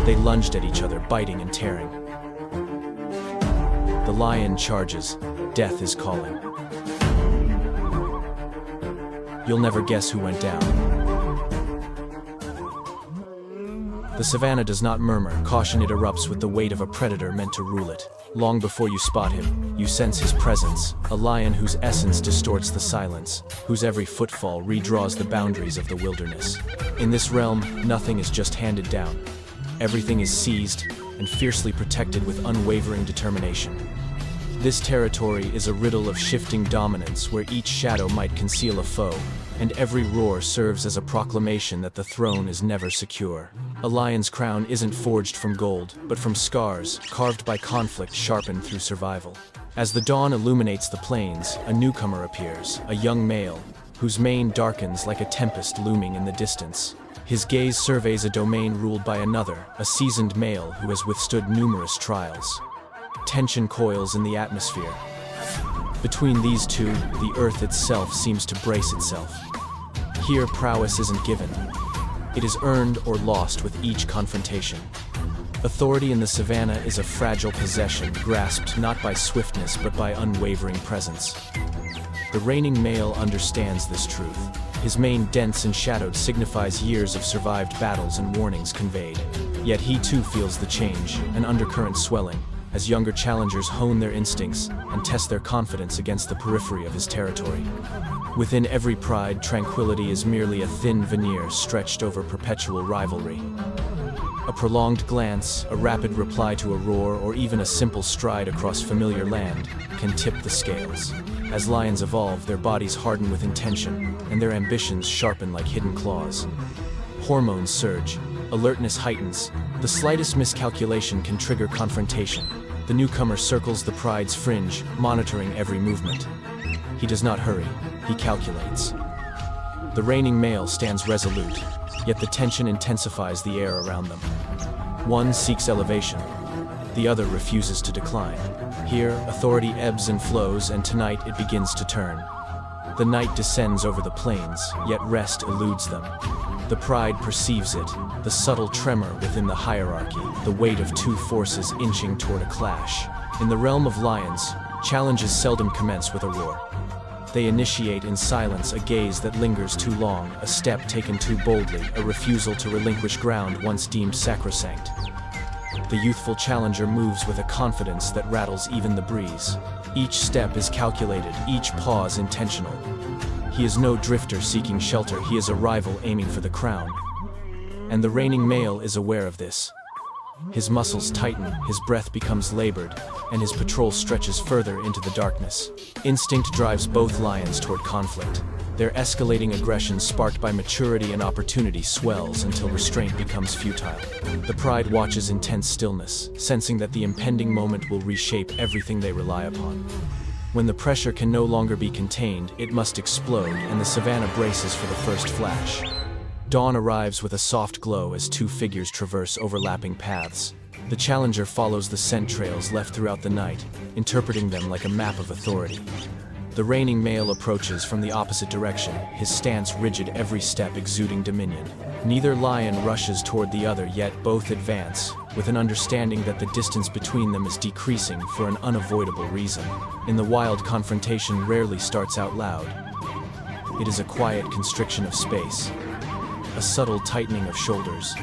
They lunged at each other, biting and tearing. The lion charges. Death is calling. You'll never guess who went down. The savannah does not murmur. Caution, it erupts with the weight of a predator meant to rule it. Long before you spot him, you sense his presence, a lion whose essence distorts the silence, whose every footfall redraws the boundaries of the wilderness. In this realm, nothing is just handed down. Everything is seized and fiercely protected with unwavering determination. This territory is a riddle of shifting dominance where each shadow might conceal a foe, and every roar serves as a proclamation that the throne is never secure. A lion's crown isn't forged from gold, but from scars, carved by conflict sharpened through survival. As the dawn illuminates the plains, a newcomer appears, a young male, whose mane darkens like a tempest looming in the distance. His gaze surveys a domain ruled by another, a seasoned male who has withstood numerous trials. Tension coils in the atmosphere. Between these two, the earth itself seems to brace itself. Here, prowess isn't given. It is earned or lost with each confrontation. Authority in the savannah is a fragile possession, grasped not by swiftness but by unwavering presence. The reigning male understands this truth. His mane, dense and shadowed, signifies years of survived battles and warnings conveyed. Yet he too feels the change, an undercurrent swelling, as younger challengers hone their instincts and test their confidence against the periphery of his territory. Within every pride, tranquility is merely a thin veneer stretched over perpetual rivalry. A prolonged glance, a rapid reply to a roar, or even a simple stride across familiar land can tip the scales. As lions evolve, their bodies harden with intention, and their ambitions sharpen like hidden claws. Hormones surge, alertness heightens. The slightest miscalculation can trigger confrontation. The newcomer circles the pride's fringe, monitoring every movement. He does not hurry, he calculates. The reigning male stands resolute, yet the tension intensifies the air around them. One seeks elevation, the other refuses to decline. Here, authority ebbs and flows, and tonight it begins to turn. The night descends over the plains, yet rest eludes them. The pride perceives it, the subtle tremor within the hierarchy, the weight of two forces inching toward a clash. In the realm of lions, challenges seldom commence with a roar. They initiate in silence, a gaze that lingers too long, a step taken too boldly, a refusal to relinquish ground once deemed sacrosanct. The youthful challenger moves with a confidence that rattles even the breeze. Each step is calculated, each pause intentional. He is no drifter seeking shelter, he is a rival aiming for the crown. And the reigning male is aware of this. His muscles tighten, his breath becomes labored, and his patrol stretches further into the darkness. Instinct drives both lions toward conflict. Their escalating aggression, sparked by maturity and opportunity, swells until restraint becomes futile. The pride watches in tense stillness, sensing that the impending moment will reshape everything they rely upon. When the pressure can no longer be contained, it must explode, and the savannah braces for the first flash. Dawn arrives with a soft glow as two figures traverse overlapping paths. The challenger follows the scent trails left throughout the night, interpreting them like a map of authority. The reigning male approaches from the opposite direction, his stance rigid, every step exuding dominion. Neither lion rushes toward the other, yet both advance, with an understanding that the distance between them is decreasing for an unavoidable reason. In the wild, confrontation rarely starts out loud. It is a quiet constriction of space, a subtle tightening of shoulders,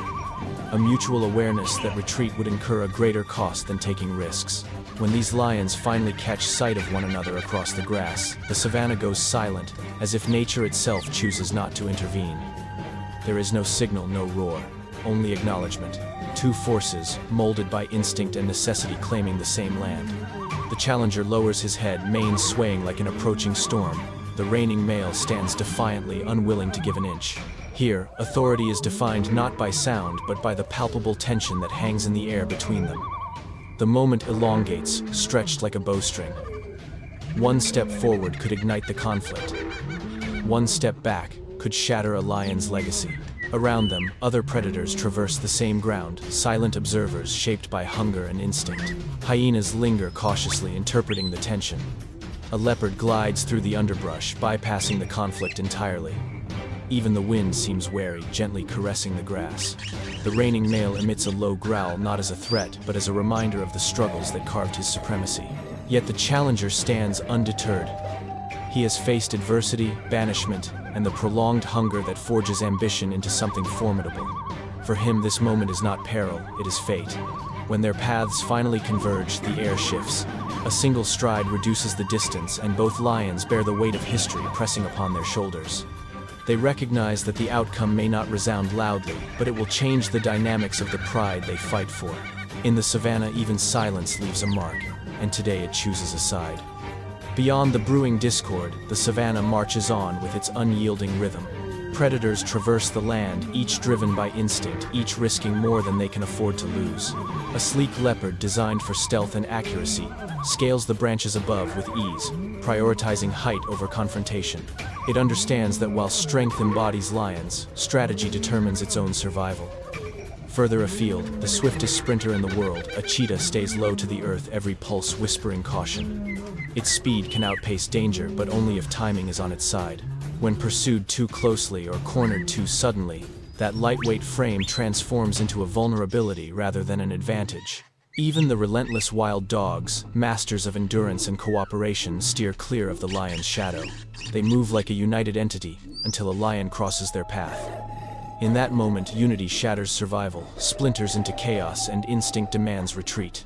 a mutual awareness that retreat would incur a greater cost than taking risks. When these lions finally catch sight of one another across the grass, the savannah goes silent, as if nature itself chooses not to intervene. There is no signal, no roar, only acknowledgement. Two forces, molded by instinct and necessity, claiming the same land. The challenger lowers his head, mane swaying like an approaching storm. The reigning male stands defiantly, unwilling to give an inch. Here, authority is defined not by sound, but by the palpable tension that hangs in the air between them. The moment elongates, stretched like a bowstring. One step forward could ignite the conflict. One step back could shatter a lion's legacy. Around them, other predators traverse the same ground, silent observers shaped by hunger and instinct. Hyenas linger cautiously, interpreting the tension. A leopard glides through the underbrush, bypassing the conflict entirely. Even the wind seems wary, gently caressing the grass. The reigning male emits a low growl, not as a threat, but as a reminder of the struggles that carved his supremacy. Yet the challenger stands undeterred. He has faced adversity, banishment, and the prolonged hunger that forges ambition into something formidable. For him, this moment is not peril, it is fate. When their paths finally converge, the air shifts. A single stride reduces the distance, and both lions bear the weight of history pressing upon their shoulders. They recognize that the outcome may not resound loudly, but it will change the dynamics of the pride they fight for. In the savannah, even silence leaves a mark, and today it chooses a side. Beyond the brewing discord, the savannah marches on with its unyielding rhythm. Predators traverse the land, each driven by instinct, each risking more than they can afford to lose. A sleek leopard designed for stealth and accuracy scales the branches above with ease, prioritizing height over confrontation. It understands that while strength embodies lions, strategy determines its own survival. Further afield, the swiftest sprinter in the world, a cheetah stays low to the earth, every pulse whispering caution. Its speed can outpace danger, but only if timing is on its side. When pursued too closely or cornered too suddenly, that lightweight frame transforms into a vulnerability rather than an advantage. Even the relentless wild dogs, masters of endurance and cooperation, steer clear of the lion's shadow. They move like a united entity until a lion crosses their path. In that moment, unity shatters survival, splinters into chaos, and instinct demands retreat.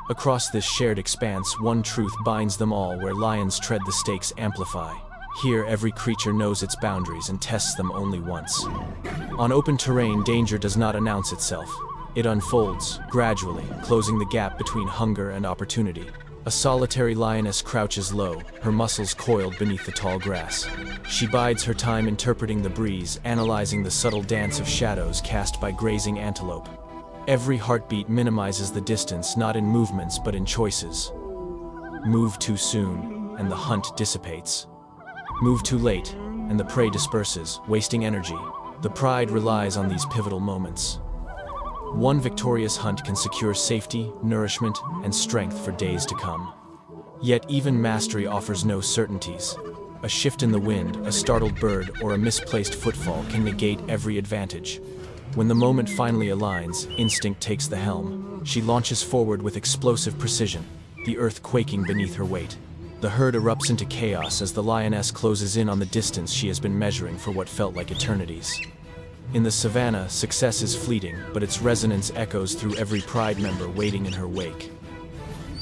Across this shared expanse, one truth binds them all: where lions tread, the stakes amplify. Here, every creature knows its boundaries and tests them only once. On open terrain, danger does not announce itself. It unfolds, gradually, closing the gap between hunger and opportunity. A solitary lioness crouches low, her muscles coiled beneath the tall grass. She bides her time, interpreting the breeze, analyzing the subtle dance of shadows cast by grazing antelope. Every heartbeat minimizes the distance, not in movements but in choices. Move too soon, and the hunt dissipates. Move too late, and the prey disperses, wasting energy. The pride relies on these pivotal moments. One victorious hunt can secure safety, nourishment, and strength for days to come. Yet even mastery offers no certainties. A shift in the wind, a startled bird, or a misplaced footfall can negate every advantage. When the moment finally aligns, instinct takes the helm. She launches forward with explosive precision, the earth quaking beneath her weight. The herd erupts into chaos as the lioness closes in on the distance she has been measuring for what felt like eternities. In the savannah, success is fleeting, but its resonance echoes through every pride member waiting in her wake.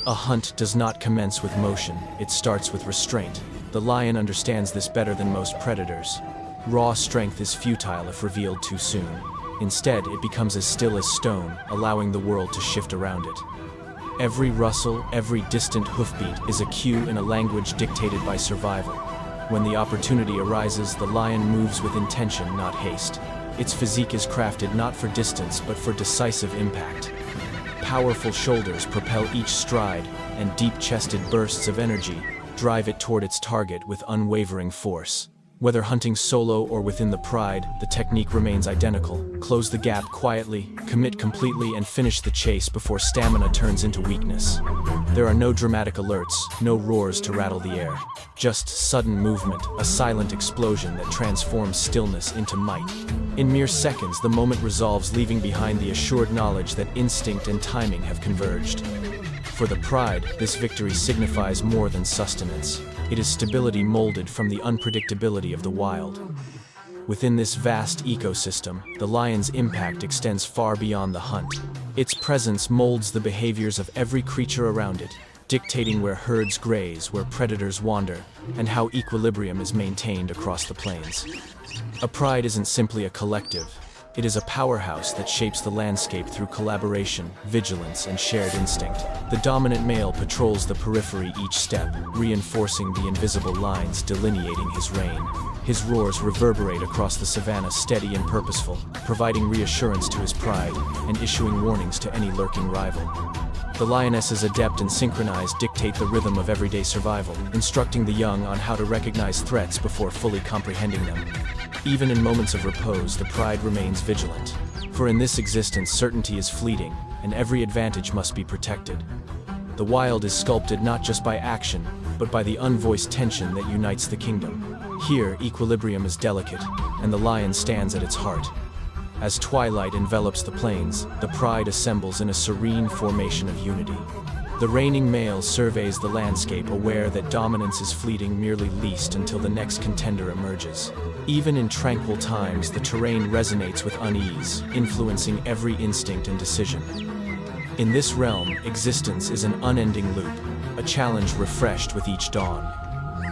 A hunt does not commence with motion, it starts with restraint. The lion understands this better than most predators. Raw strength is futile if revealed too soon. Instead, it becomes as still as stone, allowing the world to shift around it. Every rustle, every distant hoofbeat is a cue in a language dictated by survival. When the opportunity arises, the lion moves with intention, not haste. Its physique is crafted not for distance, but for decisive impact. Powerful shoulders propel each stride, and deep-chested bursts of energy drive it toward its target with unwavering force. Whether hunting solo or within the pride, the technique remains identical. Close the gap quietly, commit completely, and finish the chase before stamina turns into weakness. There are no dramatic alerts, no roars to rattle the air. Just sudden movement, a silent explosion that transforms stillness into might. In mere seconds, the moment resolves, leaving behind the assured knowledge that instinct and timing have converged. For the pride, this victory signifies more than sustenance. It is stability molded from the unpredictability of the wild. Within this vast ecosystem, the lion's impact extends far beyond the hunt. Its presence molds the behaviors of every creature around it, dictating where herds graze, where predators wander, and how equilibrium is maintained across the plains. A pride isn't simply a collective. It is a powerhouse that shapes the landscape through collaboration, vigilance, and shared instinct. The dominant male patrols the periphery each step, reinforcing the invisible lines delineating his reign. His roars reverberate across the savannah, steady and purposeful, providing reassurance to his pride and issuing warnings to any lurking rival. The lionesses, adept and synchronized, dictate the rhythm of everyday survival, instructing the young on how to recognize threats before fully comprehending them. Even in moments of repose, the pride remains vigilant. For in this existence, certainty is fleeting, and every advantage must be protected. The wild is sculpted not just by action, but by the unvoiced tension that unites the kingdom. Here, equilibrium is delicate, and the lion stands at its heart. As twilight envelops the plains, the pride assembles in a serene formation of unity. The reigning male surveys the landscape, aware that dominance is fleeting, merely leased until the next contender emerges. Even in tranquil times, the terrain resonates with unease, influencing every instinct and decision. In this realm, existence is an unending loop, a challenge refreshed with each dawn.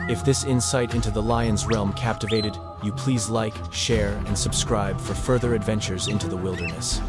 If this insight into the lion's realm captivated you, please like, share, and subscribe for further adventures into the wilderness.